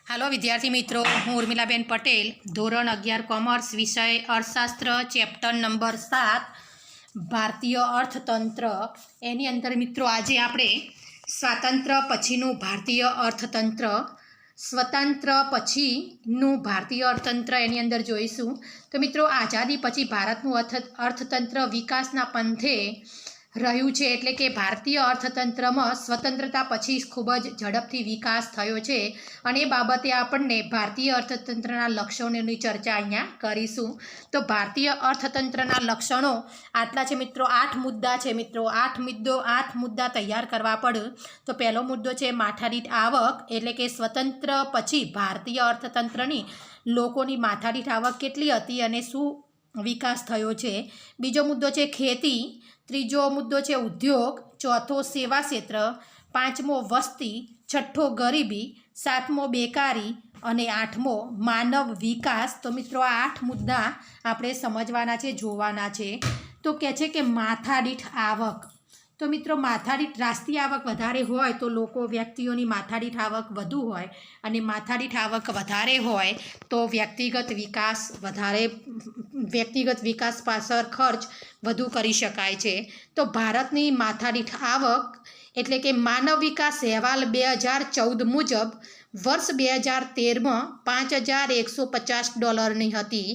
Hello विद्यार्थी मित्रों, हूँ उर्मिलाबेन पटेल, धोरण 11 कॉमर्स, विषय अर्थशास्त्र, चेप्टर नंबर 7 भारतीय अर्थतंत्र। एनी अंदर मित्रों આજે આપણે સ્વાતંત્ર્ય પછીનું ભારતીય અર્થતંત્ર, સ્વતંત્ર પછીનું ભારતીય અર્થતંત્ર એની અંદર જોઈશું। તો મિત્રો આઝાદી પછી ભારતનું અર્થતંત્ર વિકાસના પંથે રહ્યું છે, એટલે કે ભારતીય અર્થતંત્રમાં સ્વતંત્રતા પછી ખૂબ જ ઝડપથી વિકાસ થયો છે અને એ બાબતે આપણને ભારતીય અર્થતંત્રના લક્ષણોની ચર્ચા અહીંયા કરીશું। તો ભારતીય અર્થતંત્રના લક્ષણો આટલા છે મિત્રો, 8 મુદ્દા છે મિત્રો। 8 મુદ્દા તૈયાર કરવા પડે। તો પહેલો મુદ્દો છે માથાદીઠ આવક, એટલે કે સ્વતંત્ર પછી ભારતીય અર્થતંત્રની લોકોની માથાદીઠ આવક કેટલી હતી અને શું વિકાસ થયો છે। બીજો મુદ્દો છે ખેતી, ત્રીજો મુદ્દો છે ઉદ્યોગ, ચોથો સેવા ક્ષેત્ર, પાંચમો વસ્તી, છઠ્ઠો ગરીબી, સાતમો બેકારી અને આઠમો માનવ વિકાસ। તો મિત્રો આ 8 મુદ્દા આપણે સમજવાના છે, જોવાના છે। તો કહે છે કે માથાદીઠ આવક, તો મિત્રો માથાદીઠ રાષ્ટ્રીય આવક વધારે હોય તો વ્યક્તિઓની માથાદીઠ આવક વધુ હોય અને માથાદીઠ આવક વધારે હોય તો વ્યક્તિગત વિકાસ પાછળ ખર્ચ વધુ કરી શકાય છે। તો ભારતની માથાદીઠ આવક એટલે કે માનવ વિકાસ અહેવાલ 2014 મુજબ વર્ષ 2013માં $5,150ની હતી,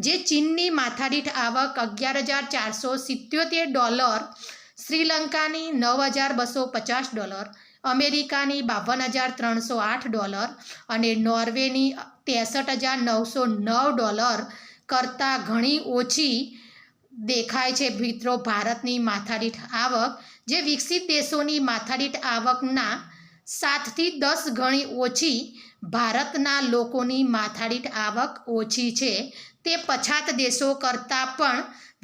જે ચીનની માથાદીઠ આવક $11,477, શ્રીલંકાની $9,250, અમેરિકાની $52,308 અને નોર્વેની $63,909 કરતાં ઘણી ઓછી દેખાય છે મિત્રો ભારતની માથાદીઠ આવક, જે વિકસિત દેશોની માથાદીઠ આવકના 7 થી 10 ગણી ઓછી ભારતના લોકોની માથાદીઠ આવક ઓછી છે। તે પછાત દેશો કરતાં પણ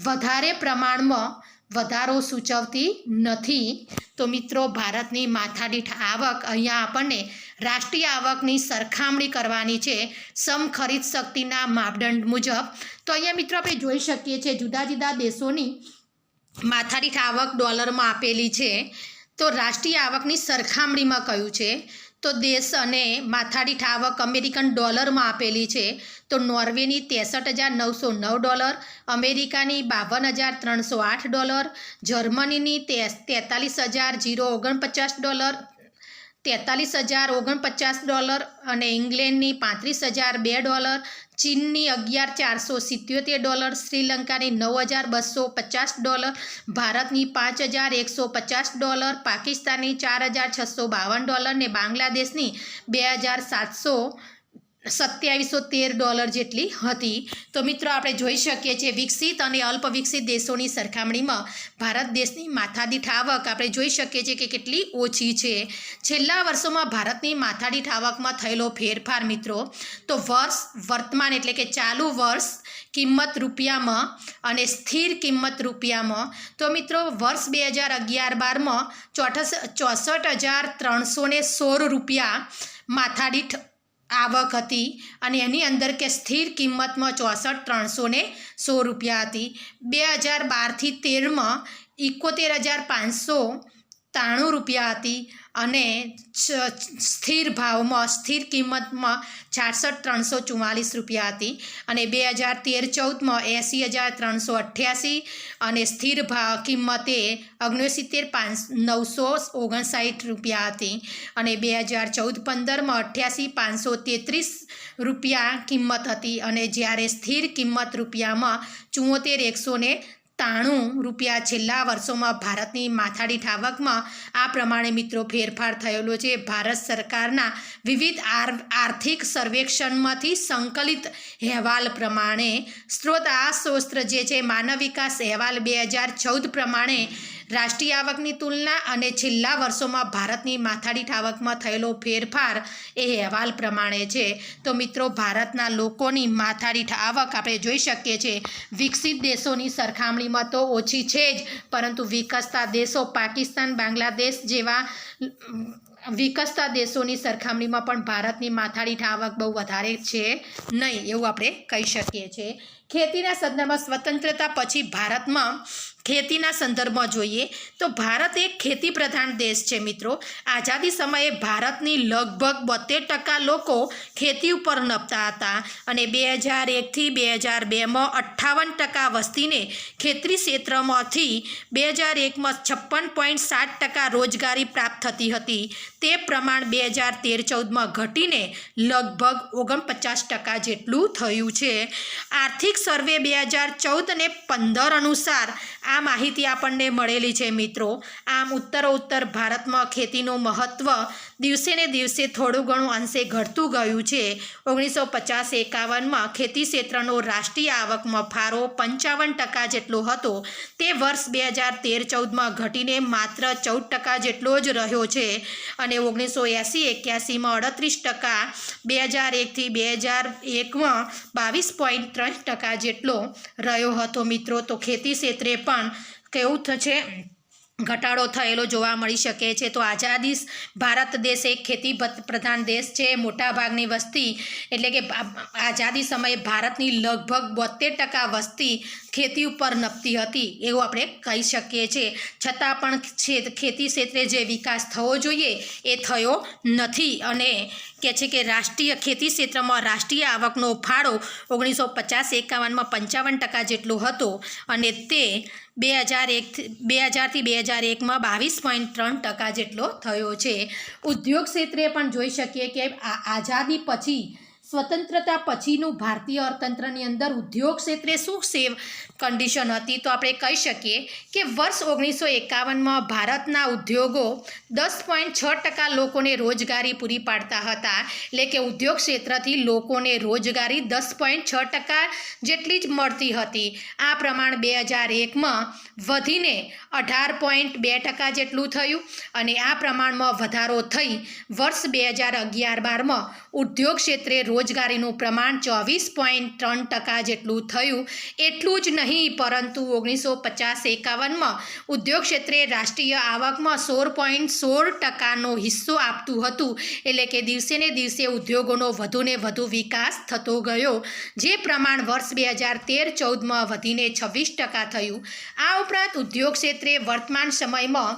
વધારે પ્રમાણમાં વધારો સૂચવતી નથી। તો મિત્રો ભારતની માથાદીઠ આવક અહીંયા આપણને રાષ્ટ્રીય આવકની સરખામણી કરવાની છે સમ ખરીદ શક્તિના માપદંડ મુજબ। તો અહીંયા મિત્રો આપણે જોઈ શકીએ છીએ જુદા જુદા દેશોની માથાદીઠ આવક ડોલરમાં આપેલી છે। તો રાષ્ટ્રીય આવકની સરખામણીમાં કયું છે, તો દેશ અને માથાદીઠ આવક અમેરિકન ડોલરમાં આપેલી છે। તો નોર્વેની $63,909, અમેરિકાની $52,308, જર્મનીની $43,049 અને ઇંગ્લેન્ડની $35,002, ચીનની $11,477, શ્રીલંકાની $9,250, ભારતની $5,150, પાકિસ્તાનની $4,652 ને બાંગ્લાદેશની $2,713 જેટલી હતી। તો મિત્રો આપણે જોઈ શકીએ છીએ વિકસિત અને અલ્પ વિકસિત દેશોની સરખામણીમાં ભારત દેશની માથાદીઠ આવક આપણે જોઈ શકીએ છીએ કે કેટલી ઓછી છે। છેલ્લા વર્ષોમાં ભારતની માથાદીઠ આવકમાં થયેલો ફેરફાર મિત્રો, તો વર્તમાન એટલે કે ચાલુ વર્ષ કિંમત રૂપિયામાં અને સ્થિર કિંમત રૂપિયામાં, તો મિત્રો વર્ષ 2011-12માં $64,316 માથાદીઠ આવક હતી અને એની અંદર કે સ્થિર કિંમતમાં $64,316 હતી। 2012થી 13માં $71,593 હતી અને સ્થિર ભાવમાં સ્થિર કિંમતમાં $66,344 હતી અને 2013-14માં $80,388 અને સ્થિર ભાવ કિંમતે $69,959 હતી અને 2014-15માં $88,533 કિંમત હતી અને જ્યારે સ્થિર કિંમત રૂપિયામાં $74,193 છેલ્લા વર્ષોમાં ભારતની માથાદીઠ આવકમાં આ પ્રમાણે મિત્રો ફેરફાર થયેલો છે। ભારત સરકારના વિવિધ આર્થિક સર્વેક્ષણમાંથી સંકલિત અહેવાલ પ્રમાણે આ સ્ત્રોત જે છે માનવ વિકાસ અહેવાલ 2014 પ્રમાણે રાષ્ટ્રીય આવકની તુલના અને છેલ્લા વર્ષોમાં ભારતની માથાદીઠ આવકમાં થયેલો ફેરફાર એ અહેવાલ પ્રમાણે છે। તો મિત્રો ભારતના લોકોની માથાદીઠ આવક આપણે જોઈ શકીએ છીએ વિકસિત દેશોની સરખામણીમાં તો ઓછી છે જ, પરંતુ વિકસતા દેશો પાકિસ્તાન, બાંગ્લાદેશ જેવા વિકસતા દેશોની સરખામણીમાં પણ ભારતની માથાદીઠ આવક બહુ વધારે છે નહીં, એવું આપણે કહી શકીએ છીએ ખેતીના સંદર્ભમાં સ્વતંત્રતા પછી ભારતમાં ખેતીના સંદર્ભમાં જોઈએ તો ભારત એક ખેતી પ્રધાન દેશ છે મિત્રો. આઝાદી સમયે ભારતની લગભગ 72% લોકો ખેતી ઉપર નભતા હતા અને 2001થી 2002માં 58% વસ્તીને ખેતી ક્ષેત્રમાંથી 2001માં 56.7% રોજગારી પ્રાપ્ત થતી હતી. તે પ્રમાણ 2013-14માં ઘટીને લગભગ 49% જેટલું થયું છે. આર્થિક સર્વે 2014 અને 2015 અનુસાર આ માહિતી આપણને મળેલી છે મિત્રો. આમ ઉત્તરોત્તર ભારતમાં ખેતીનું મહત્ત્વ દિવસે ને દિવસે થોડું ઘણું અંશે ઘટતું ગયું છે. 1950-51માં ખેતી ક્ષેત્રનો રાષ્ટ્રીય આવકમાં ફાળો 55% જેટલો હતો. તે વર્ષ 2013-14માં ઘટીને માત્ર 14% જેટલો જ રહ્યો છે અને 1980-81માં 38%, 2001થી 2001માં 22.3% જેટલો રહ્યો હતો મિત્રો. તો ખેતી ક્ષેત્રે પણ કેવું થશે ઘટાડો થયેલો જોવા મળી શકે છે. તો આઝાદી ભારત દેશ એક ખેતી પ્રધાન દેશ છે. મોટાભાગની વસ્તી એટલે કે આઝાદી સમયે ભારતની લગભગ 72% વસ્તી ખેતી ઉપર નભતી હતી એવું આપણે કહી શકીએ છીએ. છતાં પણ ખેતી ક્ષેત્રે જે વિકાસ થવો જોઈએ એ થયો નથી અને કહે છે કે રાષ્ટ્રીય ખેતી ક્ષેત્રમાં રાષ્ટ્રીય આવકનો ફાળો 1950-51માં 55% જેટલો હતો અને તે 2000થી 2001માં 22.3% જેટલો થયો છે. ઉદ્યોગ ક્ષેત્રે પણ જોઈ શકીએ કે આઝાદી પછી સ્વતંત્રતા પછીનું ભારતીય અર્થતંત્રની અંદર ઉદ્યોગ ક્ષેત્રે શું કન્ડિશન હતી તો આપણે કહી શકીએ કે વર્ષ 1951માં ભારતના ઉદ્યોગો 10.6% લોકોને રોજગારી પૂરી પાડતા હતા. એટલે કે ઉદ્યોગ ક્ષેત્રથી લોકોને રોજગારી 10.6% જેટલી જ મળતી હતી. આ પ્રમાણ 2001માં વધીને 18.2% જેટલું થયું અને આ પ્રમાણમાં વધારો થઈ વર્ષ 2011-12માં ઉદ્યોગ ક્ષેત્રે રોજગારીનું પ્રમાણ 24.3% જેટલું થયું. એટલું જ નહીં પરંતુ 1950-51માં ઉદ્યોગ ક્ષેત્રે રાષ્ટ્રીય આવકમાં 16.16%નો હિસ્સો આપતું હતું. એટલે કે દિવસે ને દિવસે ઉદ્યોગોનો વધુને વધુ વિકાસ થતો ગયો, જે પ્રમાણ વર્ષ 2013-14માં વધીને 26% થયું. આ ઉપરાંત ઉદ્યોગ ક્ષેત્રે વર્તમાન સમયમાં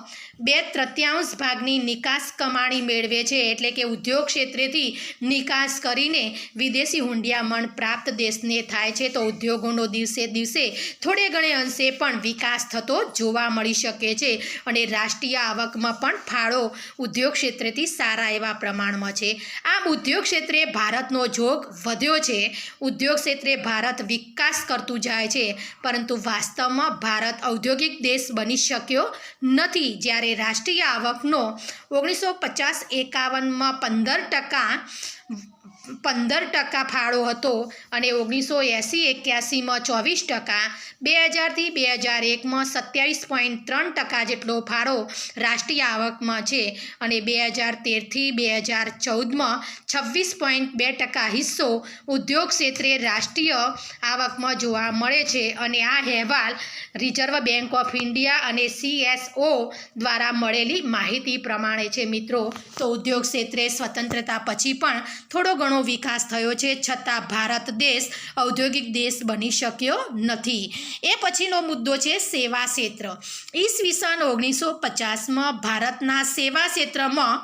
2/3 ભાગની નિકાસ કમાણી મેળવે છે. એટલે કે ઉદ્યોગ ક્ષેત્રેથી નિકાસ કરીને વિદેશી હુંડિયામણ પ્રાપ્ત દેશને થાય છે. તો ઉદ્યોગોનો દિવસે દિવસે થોડે ઘણે અંશે પણ વિકાસ થતો જોવા મળી શકે છે અને રાષ્ટ્રીય આવકમાં પણ ફાળો ઉદ્યોગ ક્ષેત્રેથી સારા એવા પ્રમાણમાં છે. આમ ઉદ્યોગ ક્ષેત્રે ભારતનો જોગ વધ્યો છે. ઉદ્યોગ ક્ષેત્રે ભારત વિકાસ કરતું જાય છે પરંતુ વાસ્તવમાં ભારત ઔદ્યોગિક દેશ બની શક્યો નથી. જ્યારે રાષ્ટ્રીય આવકનો 1950-51માં 15% ફાળો હતો અને 1980-81માં 24%, 2000થી 2001માં 27.3% જેટલો ફાળો રાષ્ટ્રીય આવકમાં છે અને 2013થી 2014માં 26.2% હિસ્સો ઉદ્યોગ ક્ષેત્રે રાષ્ટ્રીય આવકમાં જોવા મળે છે. અને આ અહેવાલ રિઝર્વ બેંક ઓફ ઇન્ડિયા અને CSO દ્વારા મળેલી માહિતી પ્રમાણે છે મિત્રો. તો ઉદ્યોગ ક્ષેત્રે સ્વતંત્રતા પછી પણ થોડો ઘણો વિકાસ થયો છે, છતાં ભારત દેશ ઔદ્યોગિક દેશ બની શક્યો નથી. એ પછીનો મુદ્દો છે સેવા ક્ષેત્ર. ઈસવીસન 1950માં ભારતના સેવા ક્ષેત્રમાં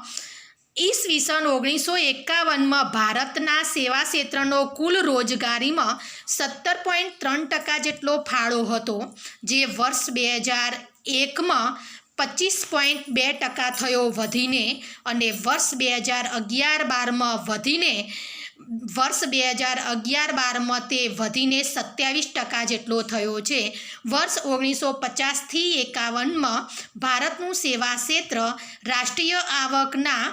ઈસવીસન 1951માં ભારતના સેવા ક્ષેત્રનો કુલ રોજગારીમાં 17.3% જેટલો ફાળો હતો, જે વર્ષ 2001માં 25.2% થયો વધીને અને વર્ષ 2011-12માં વધીને વર્ષ 2011-12માં તે વધીને 27% જેટલો થયો છે. વર્ષ 1950-51માં ભારતનું સેવા ક્ષેત્ર રાષ્ટ્રીય આવકના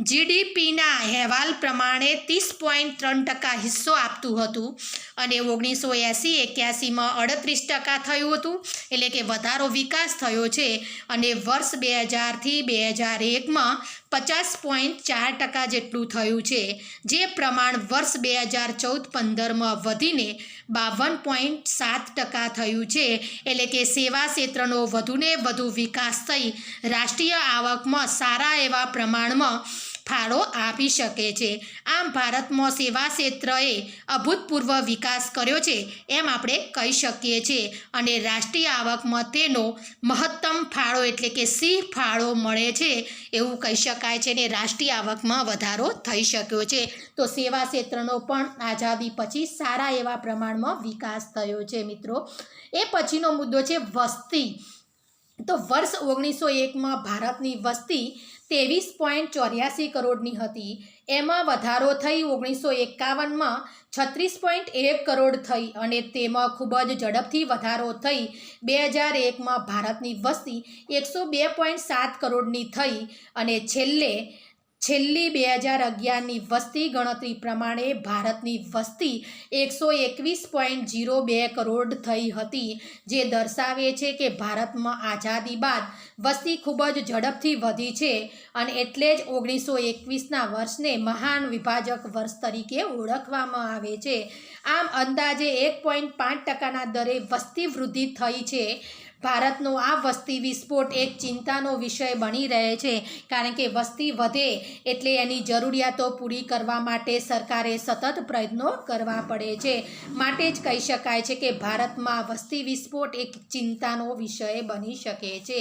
GDPના અહેવાલ પ્રમાણે 30.3% હિસ્સો આપતું હતું અને 1980-81માં 38% થયું હતું. એટલે કે વધારો વિકાસ થયો છે અને વર્ષ 2000થી 2001માં 50.4% જેટલું થયું છે, જે પ્રમાણ વર્ષ 2014-15માં વધીને 52.7% થયું છે. એટલે કે સેવા ક્ષેત્રનો વધુને વધુ વિકાસ થઈ રાષ્ટ્રીય આવકમાં સારા એવા પ્રમાણમાં ફાળો આપી શકે છે. આમ ભારતમાં સેવા ક્ષેત્રએ અભૂતપૂર્વ વિકાસ કર્યો છે એમ આપણે કહી શકીએ છીએ અને રાષ્ટ્રીય આવકમાં તેનો મહત્તમ ફાળો એટલે કે સિંહ ફાળો મળે છે એવું કહી શકાય છે ને રાષ્ટ્રીય આવકમાં વધારો થઈ શક્યો છે. તો સેવા ક્ષેત્રનો પણ આઝાદી પછી સારા એવા પ્રમાણમાં વિકાસ થયો છે મિત્રો. એ પછીનો મુદ્દો છે વસ્તી. તો વર્ષ 1901માં ભારતની વસ્તી 23.84 કરોડની હતી. એમાં વધારો થઈ 1951માં 36.1 કરોડ થઈ અને તેમાં ખૂબ જ ઝડપથી વધારો થઈ 2001માં ભારતની વસ્તી 102.7 કરોડની થઈ અને છેલ્લી 2011ની વસ્તી ગણતરી પ્રમાણે ભારતની વસ્તી 121.02 કરોડ થઈ હતી, જે દર્શાવે છે કે ભારતમાં આઝાદી બાદ વસ્તી ખૂબ જ ઝડપથી વધી છે અને એટલે જ 1921ના વર્ષને મહાન વિભાજક વર્ષ તરીકે ઓળખવામાં આવે છે. આમ અંદાજે 1.5%ના દરે વસ્તી વૃદ્ધિ થઈ છે. ભારતનો આ વસ્તી વિસ્ફોટ એક ચિંતાનો વિષય બની રહે છે કારણ કે વસ્તી વધે એટલે એની જરૂરિયાતો પૂરી કરવા માટે સરકારે સતત પ્રયત્નો કરવા પડે છે. માટે જ કહી શકાય છે કે ભારતમાં વસ્તી વિસ્ફોટ એક ચિંતાનો વિષય બની શકે છે.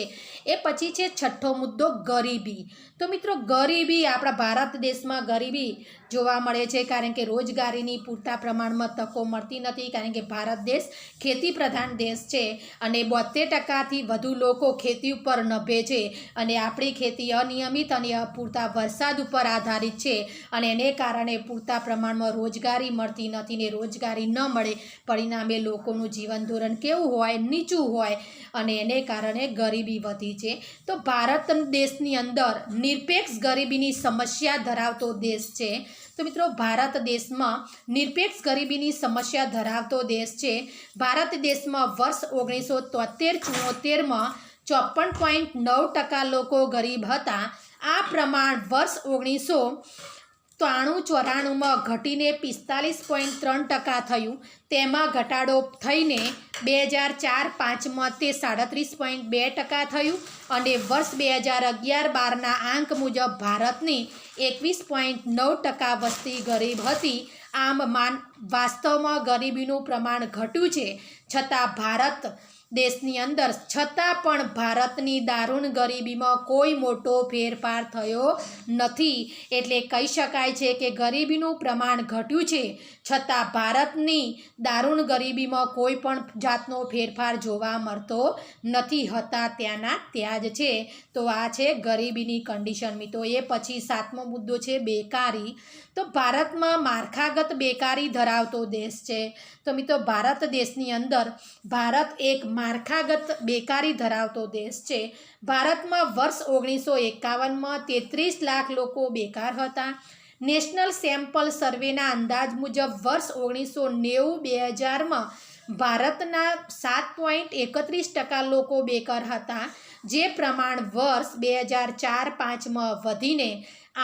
એ પછી છે છઠ્ઠો મુદ્દો ગરીબી. તો મિત્રો ગરીબી, આપણા ભારત દેશમાં ગરીબી જોવા મળે છે કારણ કે રોજગારીની પૂરતા પ્રમાણમાં તકો મળતી નથી કારણ કે ભારત દેશ ખેતી પ્રધાન દેશ છે અને 72%થી વધુ લોકો ખેતી ઉપર નભે છે અને આપણી ખેતી અનિયમિત અને અપૂરતા વરસાદ ઉપર આધારિત છે અને એને કારણે પૂરતા પ્રમાણમાં રોજગારી મળતી નથી ને રોજગારી ન મળે પરિણામે લોકોનું જીવન ધોરણ કેવું હોય, નીચું હોય અને એને કારણે ગરીબી વધી છે. તો ભારત દેશની અંદર નિરપેક્ષ ગરીબીની સમસ્યા ધરાવતો દેશ છે. તો મિત્રો ભારત દેશમાં નિરપેક્ષ ગરીબીની સમસ્યા ધરાવતો દેશ છે. ભારત દેશમાં વર્ષ 1973-74માં 54.9% લોકો ગરીબ હતા. આ પ્રમાણ વર્ષ 1993-94માં ઘટીને 45.3% થયું. તેમાં ઘટાડો થઈને 2004-05માં તે 37.2% થયું અને વર્ષ 2011-12ના આંક મુજબ ભારતની 21.9% વસ્તી ગરીબ હતી. આમ વાસ્તવમાં ગરીબીનું પ્રમાણ ઘટ્યું છે છતાં ભારત દેશની અંદર પણ ભારતની દારૂણ ગરીબીમાં કોઈ મોટો ફેરફાર થયો નથી. એટલે કહી શકાય છે કે ગરીબીનું પ્રમાણ ઘટ્યું છે છતાં ભારતની દારૂણ ગરીબીમાં કોઈ પણ જાતનો ફેરફાર જોવા મળતો નથી. હતા ત્યાંના ત્યાં જ છે. તો આ છે ગરીબીની કન્ડિશન મિત્રો. એ પછી સાતમો મુદ્દો છે બેકારી. તો ભારતમાં માળખાગત બેકારી ધરાવતો દેશ છે. તો મિત્રો ભારત દેશની અંદર ભારત એક માળખાગત બેકારી ધરાવતો દેશ છે. ભારતમાં વર્ષ 1951માં 33 લાખ લોકો બેકાર હતા. નેશનલ સેમ્પલ સર્વેના અંદાજ મુજબ વર્ષ 1990-2000માં ભારતના 7.31% લોકો બેકાર હતા, જે પ્રમાણ વર્ષ 2004-05માં વધીને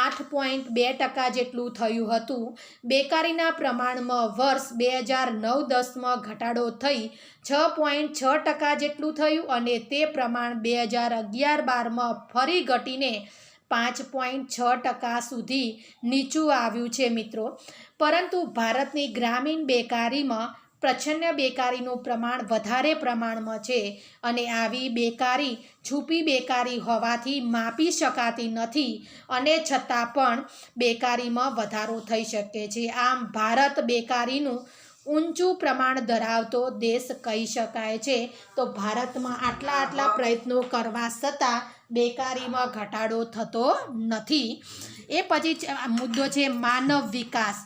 8.2% જેટલું થયું હતું. બેકારીના પ્રમાણમાં વર્ષ 2009-10માં ઘટાડો થઈ 6.6% જેટલું થયું અને તે પ્રમાણ 2011-12માં ફરી ઘટીને 5.6% સુધી નીચું આવ્યું છે મિત્રો. પરંતુ ભારતની ગ્રામીણ બેકારીમાં પ્રચ્છન્ન બેકારીનું પ્રમાણ વધારે પ્રમાણમાં છે અને આવી બેકારી છુપી બેકારી હોવાથી માપી શકાતી નથી અને છતાં પણ બેકારીમાં વધારો થઈ શકે છે. આમ ભારત બેકારીનું ઊંચું પ્રમાણ ધરાવતો દેશ કહી શકાય છે. તો ભારતમાં આટલા પ્રયત્નો કરવા છતાં બેકારીમાં ઘટાડો થતો નથી. એ પછી મુદ્દો છે માનવ વિકાસ.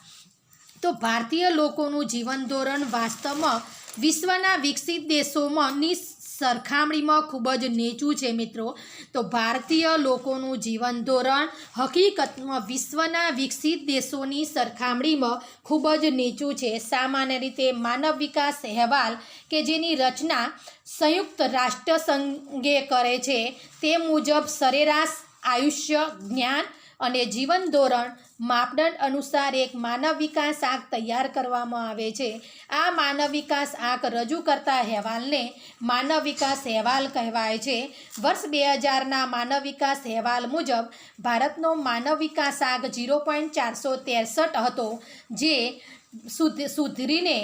તો ભારતીય લોકોનું જીવન ધોરણ વાસ્તવમાં વિશ્વના વિકસિત દેશોમાંની સરખામણીમાં ખૂબ જ નીચું છે મિત્રો. તો ભારતીય લોકોનું જીવન ધોરણ હકીકતમાં વિશ્વના વિકસિત દેશોની સરખામણીમાં ખૂબ જ નીચું છે. સામાન્ય રીતે માનવ વિકાસ અહેવાલ કે જેની રચના સંયુક્ત રાષ્ટ્ર સંઘે કરે છે તે મુજબ સરેરાશ આયુષ્ય, જ્ઞાન અને જીવન ધોરણ માપદંડ અનુસાર એક માનવ વિકાસ આંક તૈયાર કરવામાં આવે છે. આ માનવ વિકાસ આંક રજૂ કરતા અહેવાલને માનવ વિકાસ અહેવાલ કહેવાય છે. વર્ષ 2000ના માનવ વિકાસ અહેવાલ મુજબ ભારતનો માનવ વિકાસ આંક 0.463 હતો, જે સુધરીને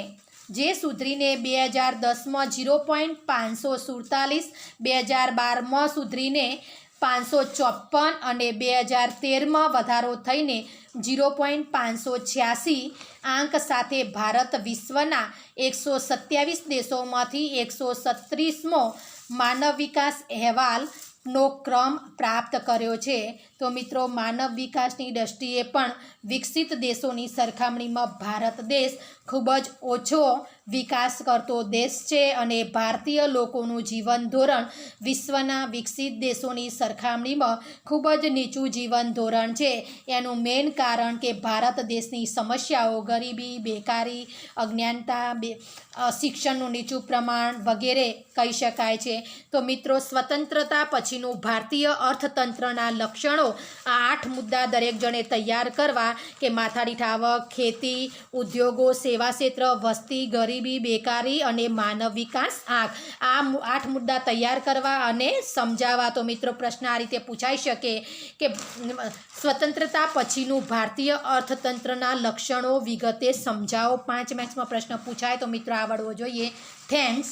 2010માં 0.547, 2012માં સુધરીને 554 અને 2013માં વધારો થઈને 0.586 આંક સાથે ભારત વિશ્વના 127 દેશોમાંથી 137મો માનવ વિકાસ અહેવાલનો ક્રમ પ્રાપ્ત કર્યો છે. તો મિત્રો, માનવ વિકાસની દૃષ્ટિએ પણ વિકસિત દેશોની સરખામણીમાં ભારત દેશ ખૂબ જ ઓછો વિકાસ કરતો દેશ છે અને ભારતીય લોકોનું જીવન ધોરણ વિશ્વના વિકસિત દેશોની સરખામણીમાં ખૂબ જ નીચું જીવન ધોરણ છે. એનું મેઇન કારણ કે ભારત દેશની સમસ્યાઓ ગરીબી, બેકારી, અજ્ઞાનતા, શિક્ષણનું નીચું પ્રમાણ વગેરે કહી શકાય છે. તો મિત્રો, સ્વતંત્રતા પછીનું ભારતીય અર્થતંત્રના લક્ષણો આ 8 મુદ્દા દરેક જણે તૈયાર કરવા કે માથાદીઠ આવક, ખેતી, ઉદ્યોગો, સેવા ક્ષેત્ર, વસ્તી, ગરીબી, બેકારી અને માનવ વિકાસ આંક. આ 8 મુદ્દા તૈયાર કરવા અને સમજાવવા. તો મિત્રો, પ્રશ્ન આ રીતે પૂછાઈ શકે કે સ્વતંત્રતા પછીનું ભારતીય અર્થતંત્રના લક્ષણો વિગતે સમજાવો. 5 માર્ક્સમાં પ્રશ્ન પૂછાય તો મિત્રો આવડવો જોઈએ. થેન્ક્સ.